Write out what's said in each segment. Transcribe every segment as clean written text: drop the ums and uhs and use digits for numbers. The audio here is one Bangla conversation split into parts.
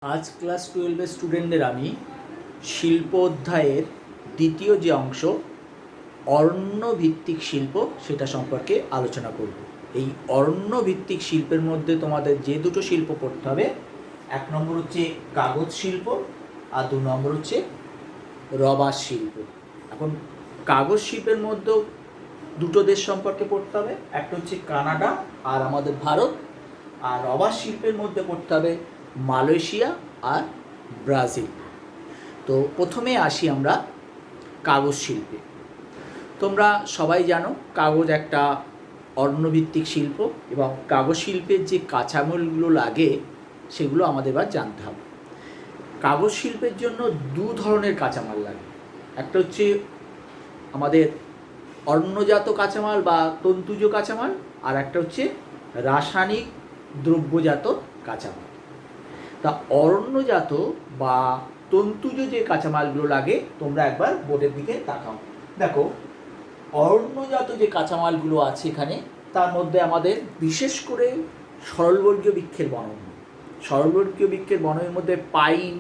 আজ ক্লাস 12-এর স্টুডেন্টদের আমি শিল্প অধ্যায়ের দ্বিতীয় যে অংশ অরণ্য ভিত্তিক শিল্প সেটা সম্পর্কে আলোচনা করব। এই অরণ্য ভিত্তিক শিল্পের মধ্যে তোমাদের যে দুটো শিল্প পড়তে হবে, এক নম্বর হচ্ছে কাগজ শিল্প আর দু নম্বর হচ্ছে রবার শিল্প। এখন কাগজ শিল্পের মধ্যেও দুটো দেশ সম্পর্কে পড়তে হবে, একটা হচ্ছে কানাডা আর আমাদের ভারত। আর রবার শিল্পের মধ্যে পড়তে হবে মালয়েশিয়া আর ব্রাজিল। তো প্রথমে আসি আমরা কাগজ শিল্পে। তোমরা সবাই জানো কাগজ একটা অরণ্যভিত্তিক শিল্প এবং কাগজ শিল্পের যে কাঁচামালগুলো লাগে সেগুলো আমাদের এবার জানতে হবে। কাগজ শিল্পের জন্য দু ধরনের কাঁচামাল লাগে, একটা হচ্ছে আমাদের অরণ্যজাত কাঁচামাল বা তন্তুজ কাঁচামাল, আর একটা হচ্ছে রাসায়নিক দ্রব্যজাত কাঁচামাল। তা অরণ্যজাত বা তন্তুজ যে কাঁচামালগুলো লাগে তোমরা একবার বোর্ডের দিকে তাকাও। দেখো অরণ্যজাত যে কাঁচামালগুলো আছে এখানে, তার মধ্যে আমাদের বিশেষ করে সরলবর্গীয় বৃক্ষের বনভূমি। সরলবর্গীয় বৃক্ষের বনভূমির মধ্যে পাইন,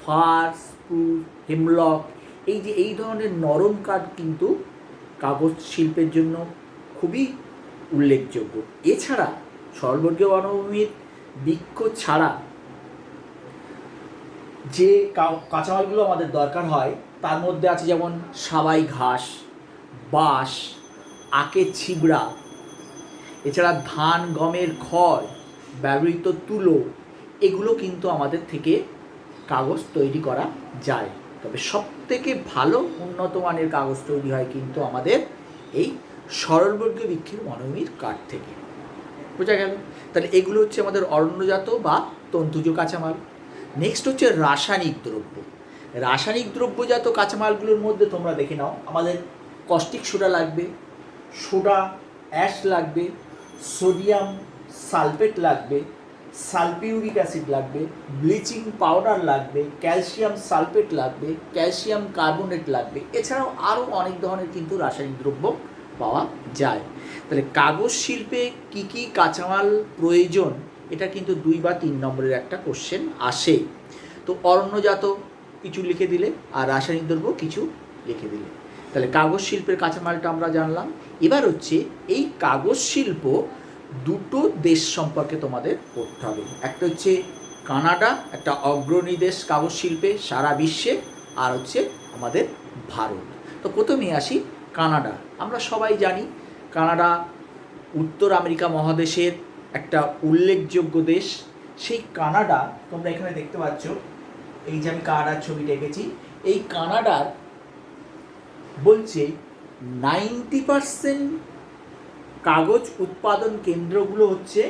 ফার, স্প্রুস, হেমলক, এই ধরনের নরম কাঠ কিন্তু কাগজ শিল্পের জন্য খুবই উল্লেখযোগ্য। এছাড়া সরলবর্গীয় বনভূমির বৃক্ষ ছাড়া যে কাঁচামালগুলো আমাদের দরকার হয় তার মধ্যে আছে যেমন সাবাই ঘাস, বাঁশ, আখের ছিবড়া, এছাড়া ধান গমের খড়, ব্যবহৃত তুলো, এগুলো কিন্তু আমাদের থেকে কাগজ তৈরি করা যায়। তবে সবথেকে ভালো উন্নত মানের কাগজ তৈরি হয় কিন্তু আমাদের এই সরলবর্গীয় বৃক্ষের বনভূমির কাঠ থেকে। বোঝা গেল? তাহলে এগুলো হচ্ছে আমাদের অরণ্যজাত বা তন্তুজ কাঁচামাল। নেক্সট হচ্ছে রাসায়নিক দ্রব্য। রাসায়নিক দ্রব্যজাত কাঁচামালগুলোর মধ্যে তোমরা দেখে নাও, আমাদের কস্টিক সোডা লাগবে, সোডা অ্যাশ লাগবে, সোডিয়াম সালফেট লাগবে, সালফিউরিক অ্যাসিড লাগবে, ব্লিচিং পাউডার লাগবে, ক্যালসিয়াম সালফেট লাগবে, ক্যালসিয়াম কার্বনেট লাগবে। এছাড়াও আরও অনেক ধরনের কিন্তু রাসায়নিক দ্রব্য পাওয়া যায়। তাহলে কাগজ শিল্পে কী কী কাঁচামাল প্রয়োজন, এটা কিন্তু 2 বা 3 নম্বরের একটা কোশ্চেন আসে। তো অরণ্যজাত কিছু লিখে দিলে আর রাসায়নিক দ্রব্য কিছু লিখে দিলে, তাহলে কাগজ শিল্পের কাঁচামালটা আমরা জানলাম। এবার হচ্ছে এই কাগজ শিল্প দুটো দেশ সম্পর্কে তোমাদের পড়তে হবে। একটা হচ্ছে কানাডা, একটা অগ্রণী দেশ কাগজ শিল্পে সারা বিশ্বে, আর হচ্ছে আমাদের ভারত। তো প্রথমে আসি কানাডা। আমরা সবাই জানি কানাডা উত্তর আমেরিকা মহাদেশের একটা উল্লেখযোগ্য দেশ। সেই কানাডা তোমরা এখানে দেখতে পাচ্ছ, এই যে আমি কানাডার ছবিটা এঁকেছি, এই কানাডার বলছে 90% কাগজ উৎপাদন কেন্দ্রগুলো হচ্ছে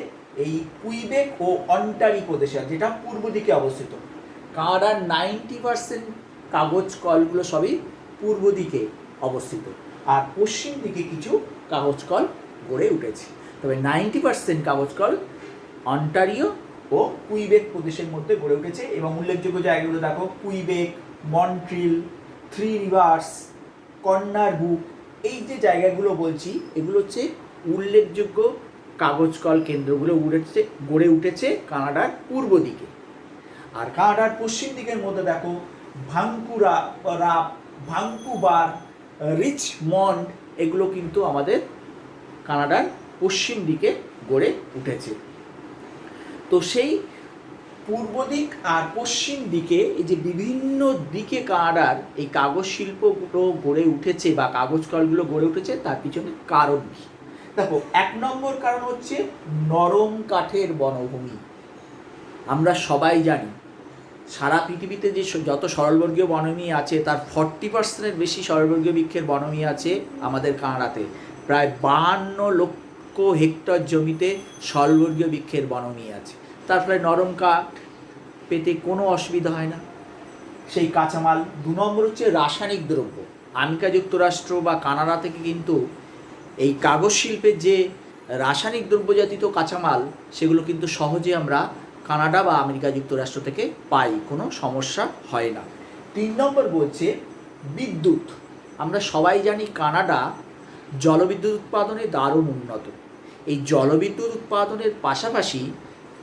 এই কুইবেক ও অন্টারি প্রদেশে, যেটা পূর্ব দিকে অবস্থিত। কানাডার 90% কাগজ কলগুলো সবই পূর্ব দিকে অবস্থিত, আর পশ্চিম দিকে কিছু কাগজ কল গড়ে উঠেছে। তবে 90% কাগজ কল অন্টারিও ও কুইবেক প্রদেশের মধ্যে গড়ে উঠেছে। এবং উল্লেখযোগ্য জায়গাগুলো দেখো, Quebec, Montreal, Three Rivers, Corner Brook, এই যে জায়গাগুলো বলছি এগুলো হচ্ছে উল্লেখযোগ্য কাগজ কল কেন্দ্রগুলো গড়ে উঠেছে কানাডার পূর্ব দিকে। আর কানাডার পশ্চিম দিকের মধ্যে দেখো ভাঙ্কুভার, রিচমন্ড, এগুলো কিন্তু আমাদের কানাডার পশ্চিম দিকে গড়ে উঠেছে। তো সেই পূর্ব দিক আর পশ্চিম দিকে এই যে বিভিন্ন দিকে কানাডার এই কাগজ শিল্পগুলো গড়ে উঠেছে বা কাগজ কলগুলো গড়ে উঠেছে, তার পিছনে কারণ কি? দেখো, 1 নম্বর কারণ হচ্ছে নরম কাঠের বনভূমি। আমরা সবাই জানি সারা পৃথিবীতে যে যত সরলবর্গীয় বনভূমি আছে তার 40%-এর বেশি সরলবর্গীয় বৃক্ষের বনভূমি আছে আমাদের কানাডাতে। প্রায় 52 লক্ষ হেক্টর জমিতে সরলবর্গীয় বৃক্ষের বনভূমি আছে। তার ফলে নরম কাঠ পেতে কোনো অসুবিধা হয় না। সেই কাঁচামাল। 2 নম্বর হচ্ছে রাসায়নিক দ্রব্য। আমেরিকা যুক্তরাষ্ট্র বা কানাডা থেকে কিন্তু এই কাগজ শিল্পের যে রাসায়নিক দ্রব্যজাতীয় কাঁচামাল সেগুলো কিন্তু সহজে আমরা কানাডা বা আমেরিকা যুক্তরাষ্ট্র থেকে পাই, কোনো সমস্যা হয় না। 3 নম্বর বলছে বিদ্যুৎ। আমরা সবাই জানি কানাডা জলবিদ্যুৎ উৎপাদনে দারুণ উন্নত। এই জলবিদ্যুৎ উৎপাদনের পাশাপাশি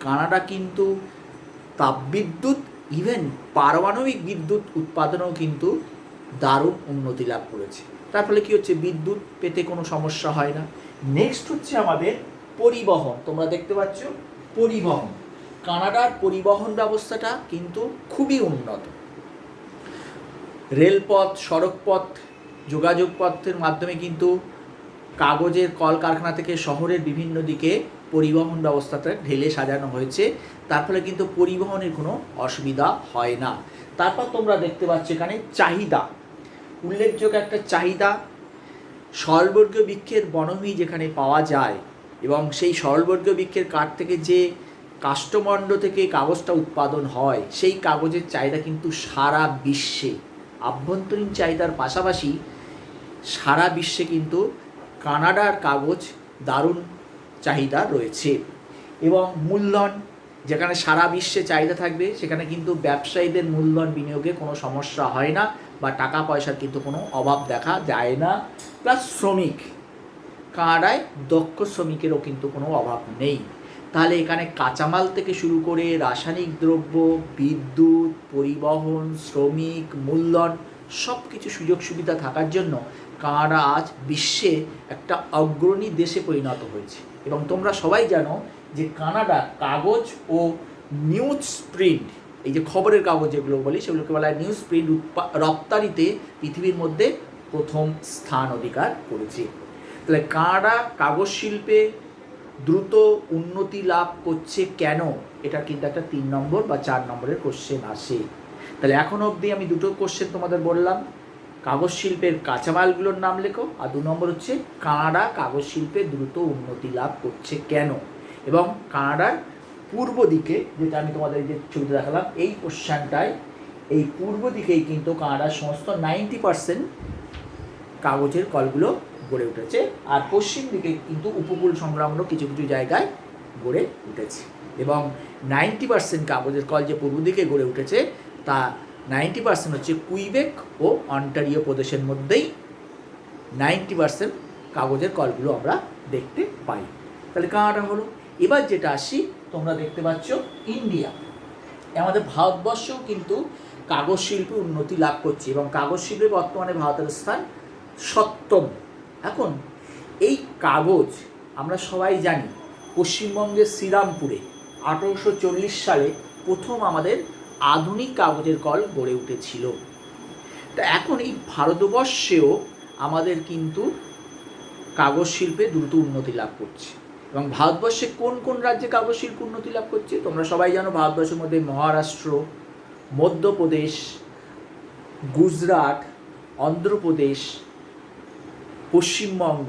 কানাডা কিন্তু তাপবিদ্যুৎ, ইভেন পারমাণবিক বিদ্যুৎ উৎপাদনেও কিন্তু দারুণ উন্নতি লাভ করেছে। তার ফলে কী হচ্ছে, বিদ্যুৎ পেতে কোনো সমস্যা হয় না। নেক্সট হচ্ছে আমাদের পরিবহন। তোমরা দেখতে পাচ্ছ পরিবহন, কানাডার পরিবহন ব্যবস্থাটা কিন্তু খুবই উন্নত। রেলপথ, সড়কপথ, যোগাযোগ পথের মাধ্যমে কিন্তু কাগজের কলকারখানা থেকে শহরের বিভিন্ন দিকে পরিবহন ব্যবস্থাটা ঢেলে সাজানো হয়েছে। তার ফলে কিন্তু পরিবহনের কোনো অসুবিধা হয় না। তারপর তোমরা দেখতে পাচ্ছ এখানে চাহিদা, উল্লেখযোগ্য একটা চাহিদা, সরলবর্গীয় বৃক্ষের বনভূমি যেখানে পাওয়া যায় এবং সেই সরলবর্গীয় বৃক্ষের কাঠ থেকে যে কাষ্ঠমণ্ড থেকে কাগজটা উৎপাদন হয়, সেই কাগজের চাহিদা কিন্তু সারা বিশ্বে, আভ্যন্তরীণ চাহিদার পাশাপাশি সারা বিশ্বে কিন্তু কানাডার কাগজ দারুণ চাহিদা রয়েছে। এবং মূলধন, যেখানে সারা বিশ্বে চাহিদা থাকবে সেখানে কিন্তু ব্যবসায়ীদের মূলধন বিনিয়োগে কোনো সমস্যা হয় না বা টাকা পয়সার কিন্তু কোনো অভাব দেখা যায় না। প্লাস শ্রমিক, কানাডায় দক্ষ শ্রমিকেরও কিন্তু কোনো অভাব নেই। তাহলে এখানে কাঁচামাল থেকে শুরু করে রাসায়নিক দ্রব্য, বিদ্যুৎ, পরিবহন, শ্রমিক, মূলধন সব কিছু সুযোগ সুবিধা থাকার জন্য কানাডা আজ বিশ্বে একটা অগ্রণী দেশে পরিণত হয়েছে। এবং তোমরা সবাই জানো যে কানাডা কাগজ ও নিউজ প্রিন্ট, এই যে খবরের কাগজ যেগুলো বলি সেগুলোকে বলা হয় নিউজ প্রিন্ট, রপ্তানিতে পৃথিবীর মধ্যে প্রথম স্থান অধিকার করেছে। তাহলে কানাডা কাগজ শিল্পে দ্রুত উন্নতি লাভ করছে কেন, এটা কিন্তু একটা 3 নম্বর বা 4 নম্বরের কোশ্চেন আসে। তাহলে এখন অবধি আমি দুটো কোশ্চেন তোমাদের বললাম, কাগজ শিল্পের কাঁচামালগুলোর নাম লেখো, আর 2 নম্বর হচ্ছে কানাডা কাগজ শিল্পে দ্রুত উন্নতি লাভ করছে কেন। এবং কানাডার পূর্ব দিকে, যেটা আমি তোমাদের যে ছবিতে দেখালাম এই কোশ্চেনটায়, এই পূর্ব দিকেই কিন্তু কানাডার সমস্ত 90% কাগজের কলগুলো গড়ে উঠেছে, আর পশ্চিম দিকে কিন্তু উপকূল সংলগ্ন কিছু কিছু জায়গায় গড়ে উঠেছে। এবং 90% কাগজের কল যে পূর্ব দিকে গড়ে উঠেছে তা 90% হচ্ছে কুইবেক ও অন্টারিও প্রদেশের মধ্যেই 90% কাগজের কলগুলো আমরা দেখতে পাই। তাহলে কানাডা হলো। এবার যেটা আসি, তোমরা দেখতে পাচ্ছ ইন্ডিয়া, আমাদের ভারতবর্ষও কিন্তু কাগজ শিল্পে উন্নতি লাভ করছে এবং কাগজ শিল্পে বর্তমানে ভারতের স্থান 7ম। এখন এই কাগজ আমরা সবাই জানি পশ্চিমবঙ্গের শ্রীরামপুরে 1840 সালে প্রথম আমাদের আধুনিক কাগজের কল গড়ে উঠেছিল। তা এখন এই ভারতবর্ষেও আমাদের কিন্তু কাগজ শিল্পে দ্রুত উন্নতি লাভ করছে। এবং ভারতবর্ষে কোন কোন রাজ্যে কাগজ শিল্প উন্নতি লাভ করছে তোমরা সবাই জানো। ভারতবর্ষের মধ্যে মহারাষ্ট্র, মধ্যপ্রদেশ, গুজরাট, অন্ধ্রপ্রদেশ, পশ্চিমবঙ্গ,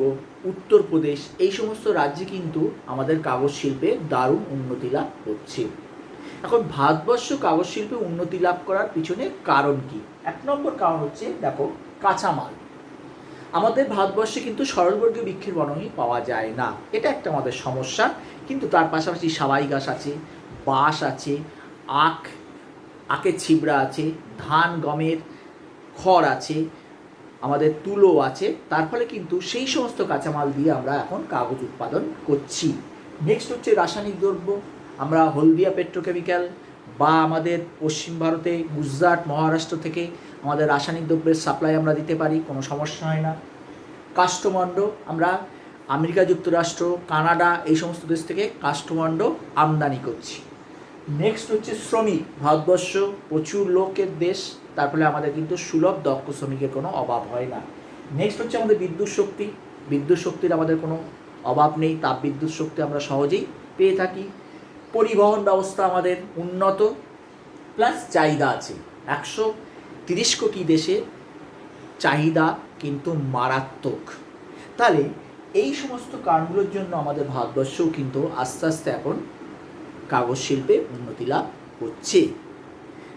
উত্তরপ্রদেশ, এই সমস্ত রাজ্যে কিন্তু আমাদের কাগজ শিল্পে দারুণ উন্নতি লাভ করছে। এখন ভারতবর্ষ কাগজ শিল্পে উন্নতি লাভ করার পিছনে কারণ কি? 1 নম্বর কারণ হচ্ছে, দেখো, কাঁচামাল। আমাদের ভারতবর্ষে কিন্তু সরলবর্গীয় বৃক্ষের বনভূমি পাওয়া যায় না, এটা একটা আমাদের সমস্যা। কিন্তু তার পাশাপাশি সাবাই গাছ আছে, বাঁশ আছে, আখের ছিবড়া আছে, ধান গমের খড় আছে, আমাদের তুলো আছে। তার ফলে কিন্তু সেই সমস্ত কাঁচামাল দিয়ে আমরা এখন কাগজ উৎপাদন করছি। নেক্সট হচ্ছে রাসায়নিক দ্রব্য। আমরা হলদিয়া পেট্রোকেমিক্যাল বা আমাদের পশ্চিম ভারতে গুজরাট, মহারাষ্ট্র থেকে আমাদের রাসায়নিক দ্রব্যের সাপ্লাই আমরা দিতে পারি, কোনো সমস্যা হয় না। কাষ্ঠমণ্ড আমরা আমেরিকা যুক্তরাষ্ট্র, কানাডা এই সমস্ত দেশ থেকে কাষ্ঠমণ্ড আমদানি করছি। নেক্সট হচ্ছে শ্রমিক। ভারতবর্ষ প্রচুর লোকের দেশ, তার ফলে আমাদের কিন্তু সুলভ দক্ষ শ্রমিকের কোনো অভাব হয় না। নেক্সট হচ্ছে আমাদের বিদ্যুৎ শক্তি। বিদ্যুৎ শক্তির আমাদের কোনো অভাব নেই, তাপবিদ্যুৎ শক্তি আমরা সহজেই পেয়ে থাকি। পরিবহন ব্যবস্থা আমাদের উন্নত, প্লাস চাহিদা আছে। 130 কোটি দেশে চাহিদা কিন্তু মারাত্মক। তাহলে এই সমস্ত কারণগুলোর জন্য আমাদের ভারতবর্ষও কিন্তু আস্তে আস্তে এখন কাগজ শিল্পে উন্নতি লাভ করছে।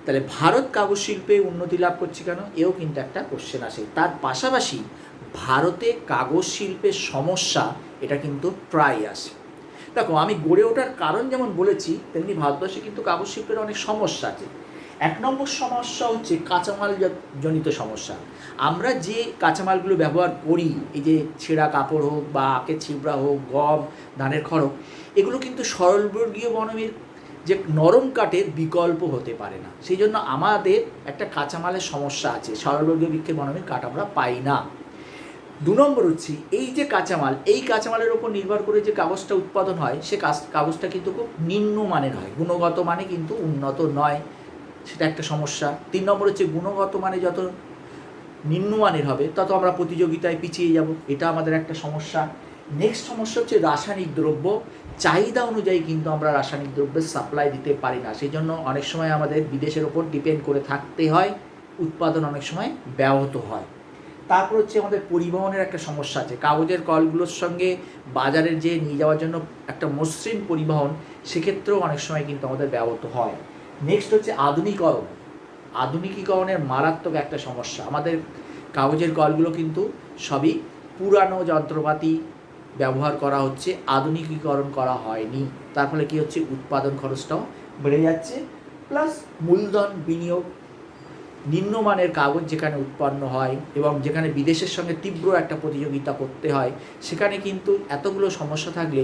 তাহলে ভারত কাগজ শিল্পে উন্নতি লাভ করছে কেন, এও কিন্তু একটা কোশ্চেন আসে। তার পাশাপাশি ভারতে কাগজ শিল্পের সমস্যা, এটা কিন্তু প্রায় আসে। দেখো, আমি গড়ে ওঠার কারণ যেমন বলেছি, তেমনি ভারতবর্ষে কিন্তু কাগজ শিল্পের অনেক সমস্যা আছে। 1 নম্বর সমস্যা হচ্ছে কাঁচামাল জনিত সমস্যা। আমরা যে কাঁচামালগুলো ব্যবহার করি, এই যে ছেঁড়া কাপড় হোক বা আখের ছিবড়া হোক, গম, ধানের খড় হোক, এগুলো কিন্তু সরলবর্গীয় বনভূমির যে নরম কাঠের বিকল্প হতে পারে না, সেই জন্য আমাদের একটা কাঁচামালের সমস্যা আছে, সর্ববর্গীয় বৃক্ষের বনানীর কাঠ আমরা পাই না। 2 নম্বর হচ্ছে এই যে কাঁচামাল, এই কাঁচামালের ওপর নির্ভর করে যে কাগজটা উৎপাদন হয় সে কাগজটা কিন্তু খুব নিম্নমানের হয়, গুণগত মানে কিন্তু উন্নত নয়, সেটা একটা সমস্যা। 3 নম্বর হচ্ছে গুণগত মানে যত নিম্নমানের হবে তত আমরা প্রতিযোগিতায় পিছিয়ে যাব, এটা আমাদের একটা সমস্যা। নেক্সট সমস্যা হচ্ছে রাসায়নিক দ্রব্য, চাহিদা অনুযায়ী কিন্তু আমরা রাসায়নিক দ্রব্যের সাপ্লাই দিতে পারি না, সেই জন্য অনেক সময় আমাদের বিদেশের ওপর ডিপেন্ড করে থাকতে হয়, উৎপাদন অনেক সময় ব্যাহত হয়। তারপর হচ্ছে আমাদের পরিবহনের একটা সমস্যা আছে, কাগজের কলগুলোর সঙ্গে বাজারের যে নিয়ে যাওয়ার জন্য একটা মসৃণ পরিবহন, সেক্ষেত্রেও অনেক সময় কিন্তু আমাদের ব্যাহত হয়। নেক্সট হচ্ছে আধুনিকীকরণের মারাত্মক একটা সমস্যা, আমাদের কাগজের কলগুলো কিন্তু সবই পুরানো যন্ত্রপাতি ব্যবহার করা হচ্ছে, আধুনিকীকরণ করা হয়নি, তার ফলে কী হচ্ছে উৎপাদন খরচটাও বেড়ে যাচ্ছে, প্লাস মূলধন বিনিয়োগ, নিম্নমানের কাগজ যেখানে উৎপন্ন হয় এবং যেখানে বিদেশের সঙ্গে তীব্র একটা প্রতিযোগিতা করতে হয়, সেখানে কিন্তু এতগুলো সমস্যা থাকলে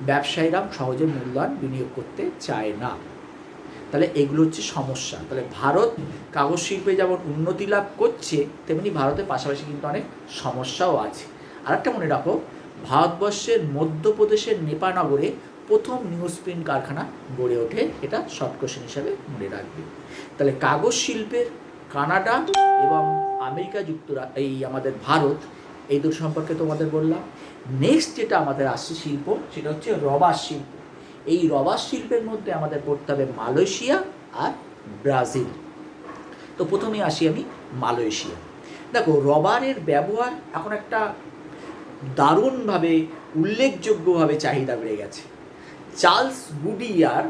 ব্যবসায়ীরা সহজে মূলধন বিনিয়োগ করতে চায় না। তাহলে এগুলো হচ্ছে সমস্যা। তাহলে ভারত কাগজ শিল্পে যেমন উন্নতি লাভ করছে, তেমনি ভারতের পাশাপাশি কিন্তু অনেক সমস্যাও আছে। আরেকটা মনে রাখো, ভারতবর্ষের মধ্যপ্রদেশের নেপানগরে প্রথম নিউজ প্রিন্ট কারখানা গড়ে ওঠে, এটা শর্ট কোশ্চেন হিসাবে মনে রাখবে। তাহলে কাগজ শিল্পের কানাডা এবং আমেরিকা এই আমাদের ভারত, এই দুটো সম্পর্কে তোমাদের বললাম। নেক্সট যেটা আমাদের আসছে শিল্প, সেটা হচ্ছে রবার শিল্প। এই রবার শিল্পের মধ্যে আমাদের পড়তে হবে মালয়েশিয়া আর ব্রাজিল। তো প্রথমে আসি আমি মালয়েশিয়া। দেখো, রবারের ব্যবহার এখন একটা দারুণভাবে উল্লেখযোগ্যভাবে চাহিদা বেড়ে গেছে। চার্লস গুডিয়ার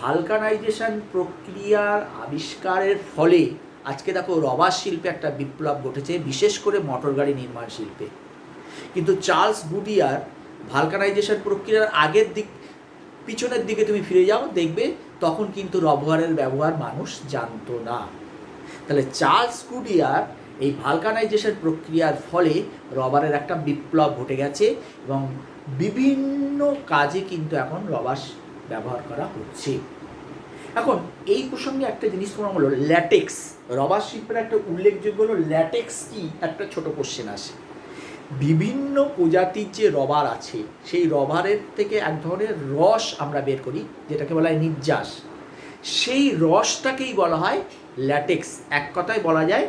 ভালকানাইজেশন প্রক্রিয়ার আবিষ্কারের ফলে আজকে দেখো রবার শিল্পে একটা বিপ্লব ঘটেছে, বিশেষ করে মোটর গাড়ি নির্মাণ শিল্পে। কিন্তু চার্লস গুডিয়ার ভালকানাইজেশন প্রক্রিয়ার পিছনের দিকে তুমি ফিরে যাও, দেখবে তখন কিন্তু রবারের ব্যবহার মানুষ জানতো না। তাহলে চার্লস গুডিয়ার এই ভালকানাইজেশন প্রক্রিয়ার ফলে রবারের একটা বিপ্লব ঘটে গেছে এবং বিভিন্ন কাজে কিন্তু এখন রবার ব্যবহার করা হচ্ছে। এখন এই প্রসঙ্গে একটা জিনিস তোমার হলো ল্যাটেক্স, রবার শিল্পের একটা উল্লেখযোগ্য হলো ল্যাটেক্স কি, একটা ছোট কোশ্চেন আসে। বিভিন্ন প্রজাতির যে রবার আছে, সেই রবারের থেকে এক ধরনের রস আমরা বের করি, যেটাকে বলা হয় নির্যাস, সেই রসটাকেই বলা হয় ল্যাটেক্স। এক কথায় বলা যায়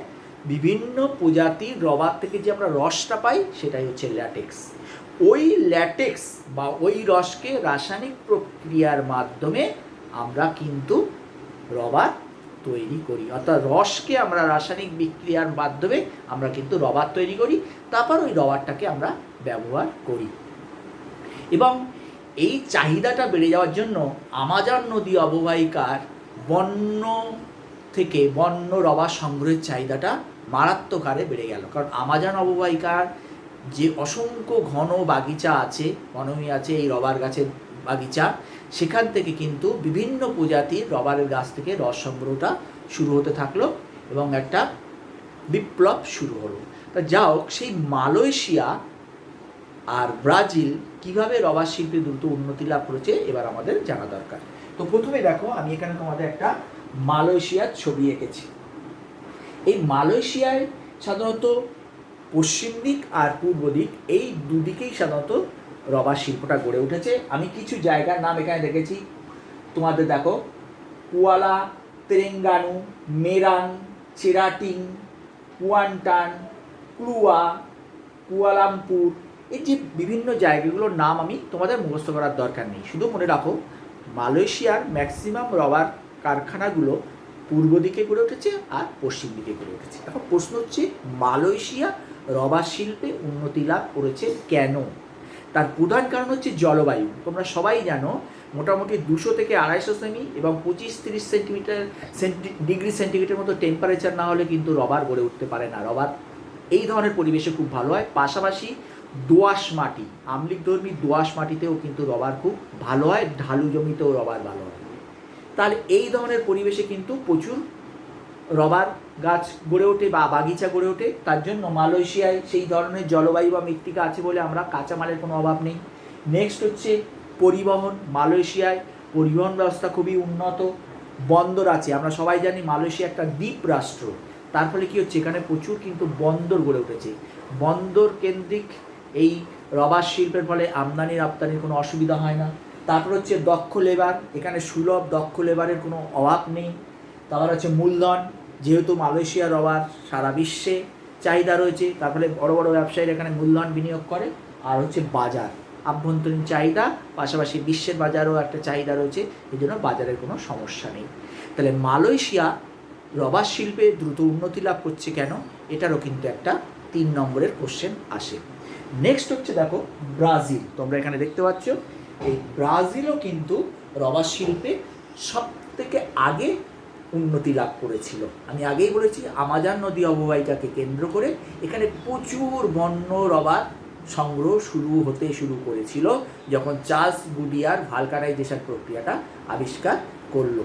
বিভিন্ন প্রজাতির রবার থেকে যে আমরা রসটা পাই সেটাই হচ্ছে ল্যাটেক্স। ওই ল্যাটেক্স বা ওই রসকে রাসায়নিক প্রক্রিয়ার মাধ্যমে আমরা কিন্তু রবার তৈরি করি, অর্থাৎ রসকে আমরা রাসায়নিক বিক্রিয়ার মাধ্যমে আমরা কিন্তু রবার তৈরি করি, তারপর ওই রবারটাকে আমরা ব্যবহার করি। এবং এই চাহিদাটা বেড়ে যাওয়ার জন্য আমাজন নদী অববাহিকার বন্য রবার সংগ্রহের চাহিদাটা মারাত্মক হারে বেড়ে গেল। কারণ আমাজন অববাহিকার যে অসংখ্য ঘন বাগিচা আছে, বনভূমি আছে, এই রবার গাছের বাগিচা, সেখান থেকে কিন্তু বিভিন্ন প্রজাতির রবারের গাছ থেকে রস সংগ্রহটা শুরু হতে থাকলো এবং একটা বিপ্লব শুরু হলো। তা যা হোক, সেই মালয়েশিয়া আর ব্রাজিল কিভাবে রবার শিল্পে দ্রুত উন্নতি লাভ করেছে এবার আমাদের জানা দরকার। তো প্রথমে দেখো, আমি এখানে তোমাদের একটা মালয়েশিয়ার ছবি এঁকেছি। এই মালয়েশিয়ায় সাধারণত পশ্চিম দিক আর পূর্ব দিক, এই দুদিকেই সাধারণত রবার শিল্পটা গড়ে উঠেছে। আমি কিছু জায়গার নাম এখানে দেখেছি তোমাদের, দেখো কুয়ালা তেরেঙ্গানু, মেরাং, চেরাটিং, কুয়ান্টান, ক্লুয়া, কুয়ালামপুর, এই যে বিভিন্ন জায়গাগুলোর নাম আমি তোমাদের মুখস্থ করার দরকার নেই, শুধু মনে রাখো মালয়েশিয়ার ম্যাক্সিমাম রবার কারখানাগুলো পূর্ব দিকে গড়ে উঠেছে আর পশ্চিম দিকে গড়ে উঠেছে। এখন প্রশ্ন হচ্ছে, মালয়েশিয়া রবার শিল্পে উন্নতি লাভ করেছে কেন? তার প্রধান কারণ হচ্ছে জলবায়ু। তোমরা সবাই জানো মোটামুটি 200 থেকে 250 সেমি এবং 25-30 ডিগ্রি সেন্টিগ্রেডের মতো টেম্পারেচার না হলে কিন্তু রবার গড়ে উঠতে পারে না। রবার এই ধরনের পরিবেশে খুব ভালো হয়। পাশাপাশি দোআঁশ মাটি, আম্লিকধর্মী দোআঁশ মাটিতেও কিন্তু রবার খুব ভালো হয়, ঢালু জমিতেও রবার ভালো হয়। তাহলে এই ধরনের পরিবেশে কিন্তু প্রচুর রবার গাছ গড়ে ওঠে বা বাগিচা গড়ে ওঠে। তার জন্য মালয়েশিয়ায় সেই ধরনের জলবায়ু বা মৃত্তিকা আছে বলে আমরা কাঁচামালের কোনো অভাব নেই। নেক্সট হচ্ছে পরিবহন। মালয়েশিয়ায় পরিবহন ব্যবস্থা খুবই উন্নত, বন্দর আছে। আমরা সবাই জানি মালয়েশিয়া একটা দ্বীপ রাষ্ট্র, তার ফলে কী হচ্ছে, এখানে প্রচুর কিন্তু বন্দর গড়ে উঠেছে। বন্দর কেন্দ্রিক এই রবার শিল্পের ফলে আমদানি রপ্তানির কোনো অসুবিধা হয় না। তারপর হচ্ছে দক্ষ লেবার, এখানে সুলভ দক্ষ লেবারের কোনো অভাব নেই। তারপর হচ্ছে মূলধন, যেহেতু মালয়েশিয়া রবার সারা বিশ্বে চাহিদা রয়েছে, তার ফলে বড় বড় ব্যবসায়ীরা এখানে মূলধন বিনিয়োগ করে। আর হচ্ছে বাজার, আভ্যন্তরীণ চাহিদা, পাশাপাশি বিশ্বের বাজারও একটা চাহিদা রয়েছে, এই জন্য বাজারের কোনো সমস্যা নেই। তাহলে মালয়েশিয়া রবার শিল্পে দ্রুত উন্নতি লাভ করছে কেন, এটারও কিন্তু একটা 3 নম্বরের কোশ্চেন আসে। নেক্সট হচ্ছে দেখো ব্রাজিল, তোমরা এখানে দেখতে পাচ্ছ এই ব্রাজিলও কিন্তু রবার শিল্পে সব থেকে আগে উন্নতি লাভ করেছিল। আমি আগেই বলেছি আমাজন নদী অববাহিকাকে কেন্দ্র করে এখানে প্রচুর বন্য রবার সংগ্রহ শুরু করেছিল যখন চার্লস গুডিয়ার ভালকানাইজেশন প্রক্রিয়াটা আবিষ্কার করলো।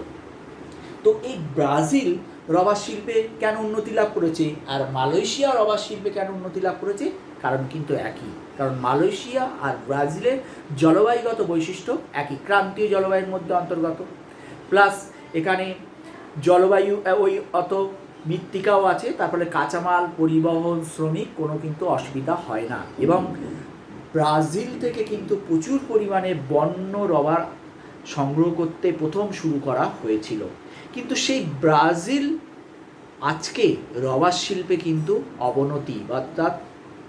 তো এই ব্রাজিল রবার শিল্পে কেন উন্নতি লাভ করেছে আর মালয়েশিয়া রবার শিল্পে কেন উন্নতি লাভ করেছে, কারণ কিন্তু একই। কারণ মালয়েশিয়া আর ব্রাজিলের জলবায়ুগত বৈশিষ্ট্য একই, ক্রান্তীয় জলবায়ুর মধ্যে অন্তর্গত, প্লাস এখানে জলবায়ু ওই অত মৃত্তিকাও আছে, তারপরে কাঁচামাল পরিবহন শ্রমিক কোনো কিন্তু অসুবিধা হয় না। এবং ব্রাজিল থেকে কিন্তু প্রচুর পরিমাণে বন্য রবার সংগ্রহ করতে প্রথম শুরু করা হয়েছিল। কিন্তু সেই ব্রাজিল আজকে রবার শিল্পে কিন্তু অবনতি অর্থাৎ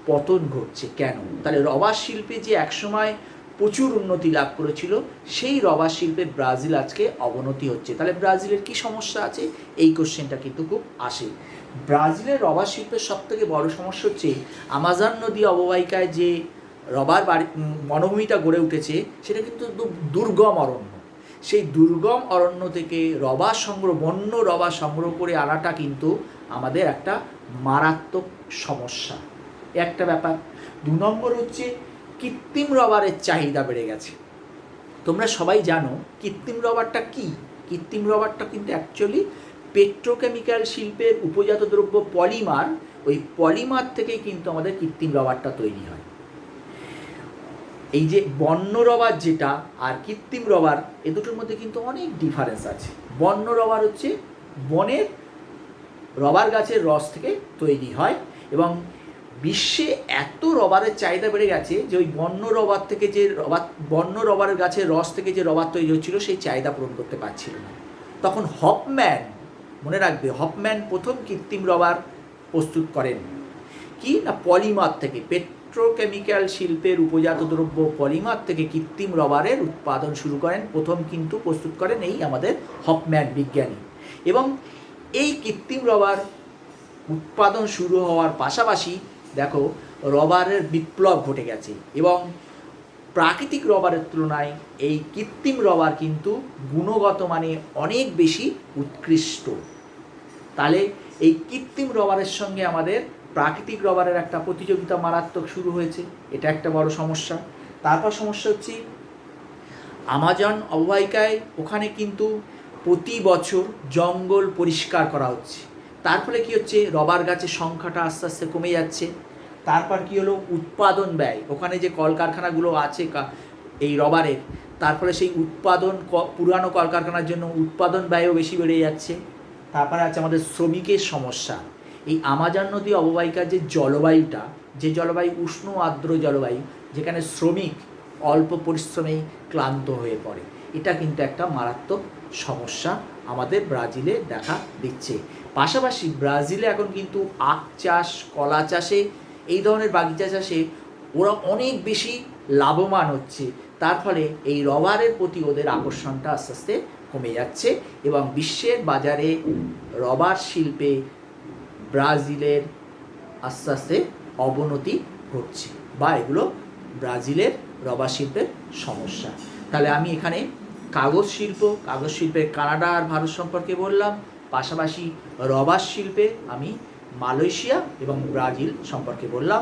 পতন ঘটছে কেন? তাহলে রবার শিল্পে যে একসময় প্রচুর উন্নতি লাভ করেছিল, সেই রবার শিল্পে ব্রাজিল আজকে অবনতি হচ্ছে। তাহলে ব্রাজিলের কি সমস্যা আছে, এই কোশ্চেনটা কিন্তু খুব আসে। ব্রাজিলের রবার শিল্পের সবথেকে বড় সমস্যা হচ্ছে আমাজন নদী অববাহিকায় যে রবার বনভূমিটা গড়ে উঠেছে, সেটা কিন্তু দুর্গম অরণ্য। সেই দুর্গম অরণ্য থেকে বন্য রবার সংগ্রহ করে আনাটা কিন্তু আমাদের একটা মারাত্মক সমস্যা, একটা ব্যাপার। 2 নম্বর হচ্ছে কৃত্রিম রবারের চাহিদা বেড়ে গেছে। তোমরা সবাই জানো কৃত্রিম রবারটা কি। কৃত্রিম রবারটা কিন্তু অ্যাকচুয়ালি পেট্রোকেমিক্যাল শিল্পের উপজাত দ্রব্য পলিমার, ওই পলিমার থেকেই কিন্তু আমাদের কৃত্রিম রবারটা তৈরি হয়। এই যে বন্য রবার যেটা আর কৃত্রিম রবার, এ দুটোর মধ্যে কিন্তু অনেক ডিফারেন্স আছে। বন্য রবার হচ্ছে বনের রবার গাছের রস থেকে তৈরি হয়, এবং বিশ্বে এত রবারের চাহিদা বেড়ে গেছে যে ওই বন্য রবারের গাছের রস থেকে যে রবার তৈরি হচ্ছিল, সেই চাহিদা পূরণ করতে পারছিল না। তখন হফম্যান, মনে রাখবে, হফম্যান প্রথম কৃত্রিম রবার প্রস্তুত করেন কি না, পলিমার থেকে, পেট্রোকেমিক্যাল শিল্পের উপজাত দ্রব্য পলিমার থেকে কৃত্রিম রবারের উৎপাদন শুরু করেন। প্রথম কিন্তু প্রস্তুত করেন এই আমাদের হফম্যান বিজ্ঞানী। এবং এই কৃত্রিম রবার উৎপাদন শুরু হওয়ার পাশাপাশি দেখো রবারের বিপ্লব ঘটে গেছে, এবং প্রাকৃতিক রবারের তুলনায় এই কৃত্রিম রবার কিন্তু গুণগত মানে অনেক বেশি উৎকৃষ্ট। তাহলে এই কৃত্রিম রবারের সঙ্গে আমাদের প্রাকৃতিক রবারের একটা প্রতিযোগিতা মারাত্মক শুরু হয়েছে, এটা একটা বড় সমস্যা। তারপর সমস্যা হচ্ছে আমাজন অববাহিকায়, ওখানে কিন্তু প্রতি বছর জঙ্গল পরিষ্কার করা হচ্ছে, তার ফলে কী হচ্ছে, রবার গাছের সংখ্যাটা আস্তে আস্তে কমে যাচ্ছে। তারপর কী হলো, উৎপাদন ব্যয়, ওখানে যে কলকারখানাগুলো আছে এই রবারের, তার ফলে সেই উৎপাদন পুরানো কলকারখানার জন্য উৎপাদন ব্যয়ও বেশি বেড়ে যাচ্ছে। তারপরে আছে আমাদের শ্রমিকের সমস্যা। এই আমাজন নদী অববাহিকার যে জলবায়ুটা, যে জলবায়ু উষ্ণ আর্দ্র জলবায়ু, যেখানে শ্রমিক অল্প পরিশ্রমেই ক্লান্ত হয়ে পড়ে, এটা কিন্তু একটা মারাত্মক সমস্যা আমাদের ব্রাজিলে দেখা দিচ্ছে। পাশাপাশি ব্রাজিলে এখন কিন্তু আখ চাষ, কলা চাষে, এই ধরনের বাগিচা চাষে ওরা অনেক বেশি লাভবান হচ্ছে। তার ফলে এই রবারের প্রতি ওদের আকর্ষণটা আস্তে আস্তে কমে যাচ্ছে, এবং বিশ্বের বাজারে রবার শিল্পে ব্রাজিলের আস্তে আস্তে অবনতি ঘটছে, বা এগুলো ব্রাজিলের রবার শিল্পের সমস্যা। তাহলে আমি এখানে কাগজ শিল্পের কানাডা আর ভারত সম্পর্কে বললাম, পাশাপাশি রবার শিল্পে আমি মালয়েশিয়া এবং ব্রাজিল সম্পর্কে বললাম।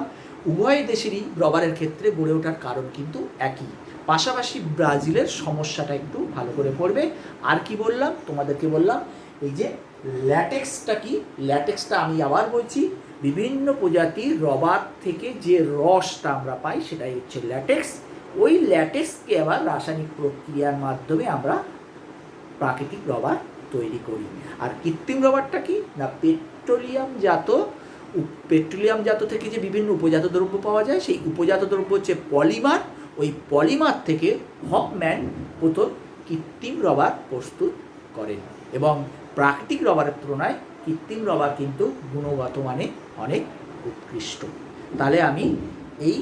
উভয় দেশেরই রবারের ক্ষেত্রে গড়ে ওঠার কারণ কিন্তু একই, পাশাপাশি ব্রাজিলের সমস্যাটা একটু ভালো করে পড়বে। আর কি বললাম তোমাদেরকে, বললাম এই যে ল্যাটেক্সটা কি, ল্যাটেক্সটা আমি আবার বলছি, বিভিন্ন প্রজাতির রবার থেকে যে রসটা আমরা পাই সেটাই হচ্ছে ল্যাটেক্স। ওই ল্যাটেক্সকে আবার রাসায়নিক প্রক্রিয়ার মাধ্যমে আমরা প্রাকৃতিক রবার তৈরি করি। আর কৃত্রিম রবারটা কি না, পেট্রোলিয়াম জাত থেকে যে বিভিন্ন উপজাত দ্রব্য পাওয়া যায়, সেই উপজাত দ্রব্য হচ্ছে পলিমার। ওই পলিমার থেকে হফম্যান প্রথম কৃত্রিম রবার প্রস্তুত করেন, এবং প্রাকৃতিক রবারের তুলনায় কৃত্রিম রবার কিন্তু গুণগত মানে অনেক উৎকৃষ্ট। তাহলে আমি এই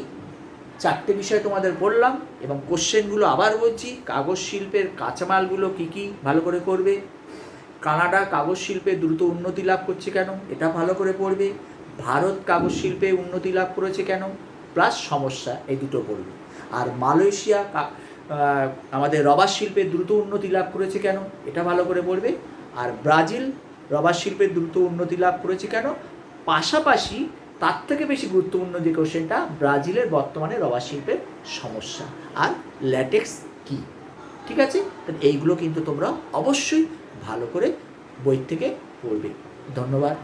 4টে বিষয় তোমাদের বললাম, এবং কোশ্চেনগুলো আবার বলছি। কাগজ শিল্পের কাঁচামালগুলো কী কী ভালো করে করবে। কানাডা কাগজ শিল্পে দ্রুত উন্নতি লাভ করছে কেন, এটা ভালো করে পড়বে। ভারত কাগজ শিল্পে উন্নতি লাভ করেছে কেন, প্লাস সমস্যা, এই দুটো পড়বে। আর মালয়েশিয়া আমাদের রবার শিল্পে দ্রুত উন্নতি লাভ করেছে কেন, এটা ভালো করে পড়বে। আর ব্রাজিল রবার শিল্পে দ্রুত উন্নতি লাভ করেছে কেন, পাশাপাশি তার থেকে বেশি গুরুত্বপূর্ণ যে কোশ্চেনটা, ব্রাজিলের বর্তমানে রবার শিল্পের সমস্যা আর ল্যাটেক্স কী। ঠিক আছে, তাহলে এইগুলো কিন্তু তোমরা অবশ্যই ভালো করে বই থেকে পড়বে। ধন্যবাদ।